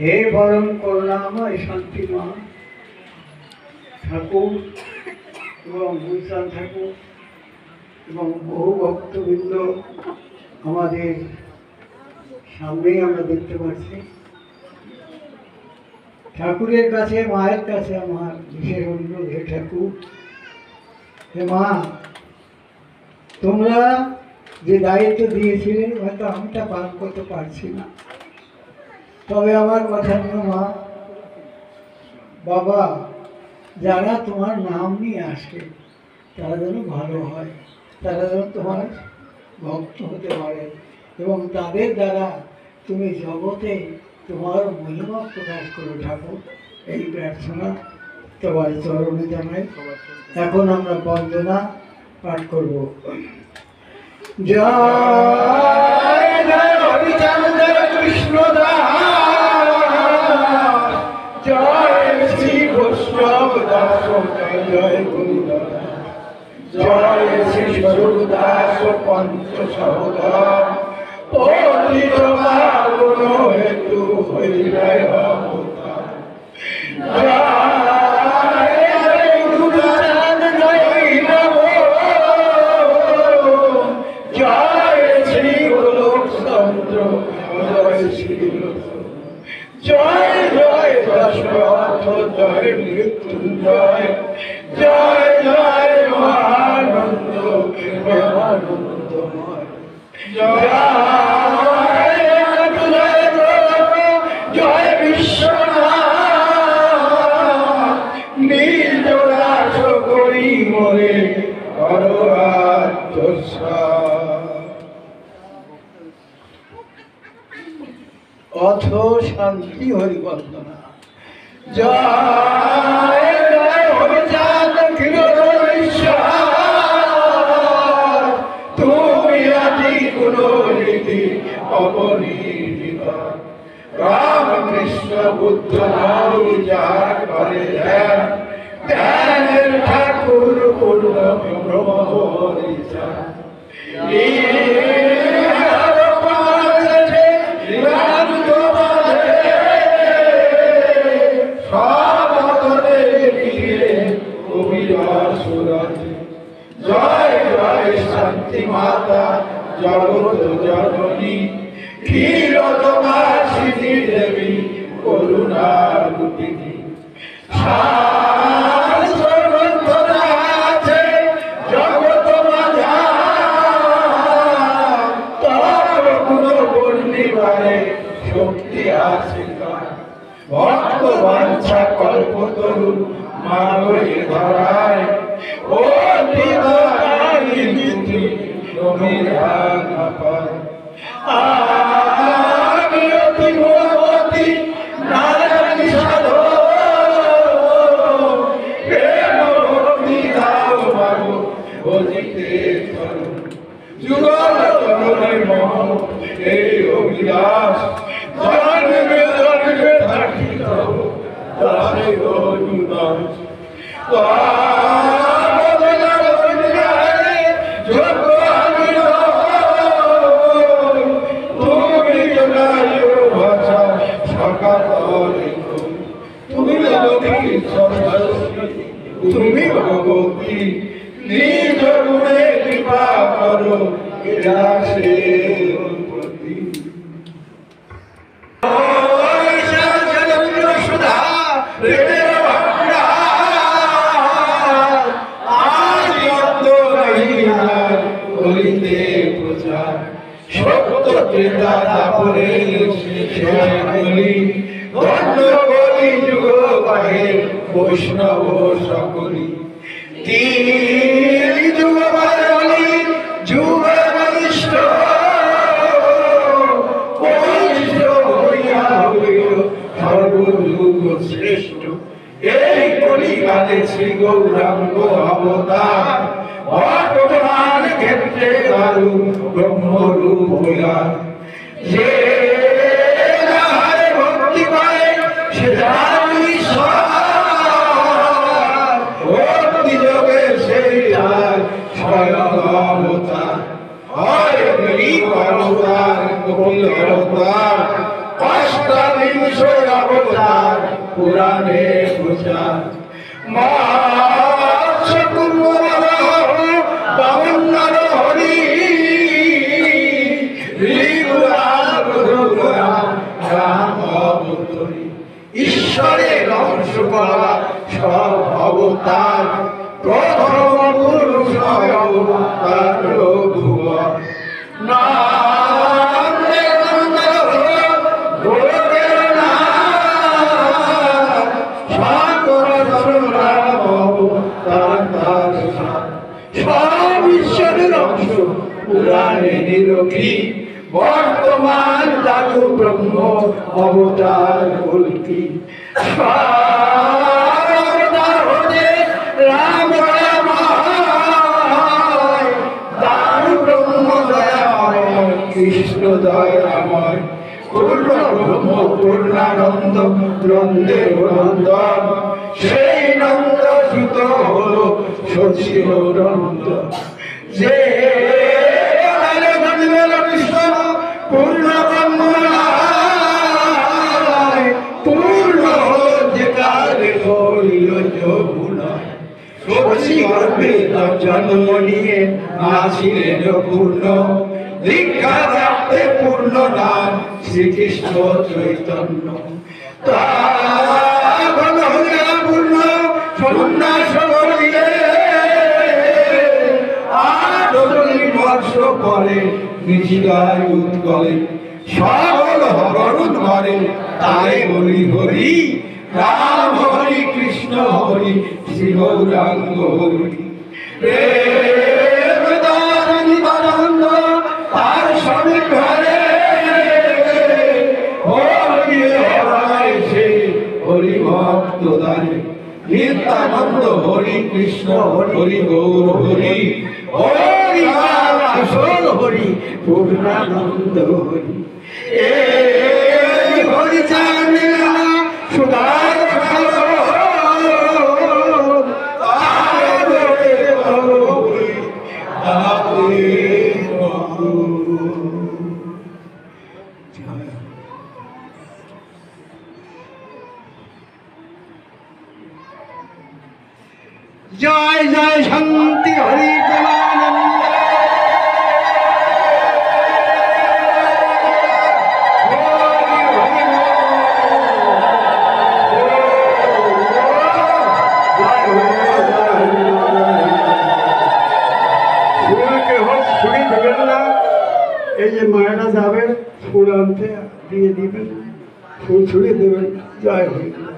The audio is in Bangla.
হে পরম করুণাময় শান্তি মা ঠাকুর এবং গুলশান ঠাকুর এবং বহু ভক্তবৃন্দ আমাদের সামনেই আমরা দেখতে পাচ্ছি। ঠাকুরের কাছে, মায়ের কাছে আমার বিশেষ অনুরোধ, হে ঠাকুর, হে মা, তোমরা যে দায়িত্ব দিয়েছিলে হয়তো আমি তা পালন করতে পারছি না, তবে আমার কথা নিয়ে মা, বাবা যারা তোমার নাম নিয়ে আসে তারা যেন ভালো হয়, তারা যেন তোমার ভক্ত হতে পারে এবং তাদের দ্বারা তুমি জগতে তোমার মহিমা প্রকাশ করো ঠাকুর, এই প্রার্থনা তোমার চরণে জানাই। এখন আমরা বন্দনা পাঠ করব। জয় জয় হরিচন্দ্র কৃষ্ণ দাস, জয় শ্রী বৈষ্ণব দাস, জয় গুরুদাস, জয় শ্রী স্বরূপদাস পঞ্চ সহোদর, পতিত পাবন হেতু হইরায় অবতার। জয় গুরুচাঁদ জয় নব, জয় শ্রী গোলক চন্দ্র, জয় শ্রী জয় জয় দশরথ, জয় মৃত্যুঞ্জয়, জয় জয় মহানন্দ প্রেমানন্দময়, জয় জয় বিশ্বনাথ, নিজ দাস করি মরে করো আত্মসাৎ। অথ শান্তি হরিবন্দনা। জয় জয় হরিচাঁদ ক্ষীরোদীশ্বর, তুমি আদি গুণ নীতি অপরিহিত, রামকৃষ্ণ বুদ্ধ নাম যার করে ধ্যান, ধ্যানের ঠাকুর পূর্ণ ব্রহ্ম হরিচাঁদ। জয় জয় শান্তি মাতা জগত জননী, ক্ষীরোদবাসিনী দেবী করুণা রূপিণী। আছে জগত মাঝা, তার গুণ বর্ণিবারে শক্তি আছে, ভক্ত বাঞ্ছা কল্পতরু মাগই ধরায়, ও আমি অতি ভগবতী নারায়ণী সাধো, প্রেম ভক্তি দাও মাগো ভজিতে চলো, যুগল তরুণের মহ এই অভিলাষ, জন্মে জন্মে থাকিত দাসে অনুদাস। তুমি ভগবতী নিজ গুণে কৃপা করো বিরাসের প্রতি। সত্য ত্রেতা তাপরে যুগ পাহে বৈষ্ণব সকলি, তিন যুগ বলি যুগ বলিষ্ঠ, হইয়া হইল সর্বযুগ শ্রেষ্ঠ। এই কলিকালে শ্রী গৌরাঙ্গ অবতার, বর্তমান ক্ষেত্রে দারু ব্রহ্মরূপ হইয়া, যে ভক্তি করে সে ভক্তি যোগে সেই স্বয়ং অবতার, হয় অবতার, কপিল অবতার, অষ্টাদশ বিংশ অবতার পুরাণে প্রচার হরি রাম অবতরী ঈশ্বরের অংশ করা সব অবতার প্রথম পুরুষ অবতার ভুবন নাম সব ঈশ্বরের অংশ পুরাণে নিরোগী বর্তমান জাদু ব্রহ্ম অবতার কল্কি অবতার হতে রাম দয়াময় দারু ব্রহ্ম দয়াময় কৃষ্ণ দয়াময় পূর্ণ ব্রহ্ম পূর্ণানন্দ নন্দের নন্দন সেই নন্দ সুত হল সচিব নন্দ যে পূর্ণ ব্রহ্ম পূর্ণ হল যে কালে হইল যমুনা সচি গর্ভে জন্ম নিয়ে নাছিলেন পূর্ণ দীক্ষা প্রাপ্তে পূর্ণ নাম শ্রীকৃষ্ণ চৈতন্য পূর্ণ সন্ন্যাস করিলে 48 বর্ষ পরে নিশিগায় উৎকলে সকল হরণ করে তাই বলি হরি রাম হরি কৃষ্ণ হরি শ্রী গৌরাঙ্গ হরি তার স্বামী ঘরে হরি ভক্ত দারে নিত্যানন্দ হরি কৃষ্ণ হরি গৌর হরি হরি আসল হরি পূর্ণানন্দ হরি হরি চাঁদ সুদার জয় জয় শান্তি হরি এই যে মায়েরা যাবেন ফুল আনতে দিয়ে দিবেন ফুল ছুড়ে দেবেন জয় হরি।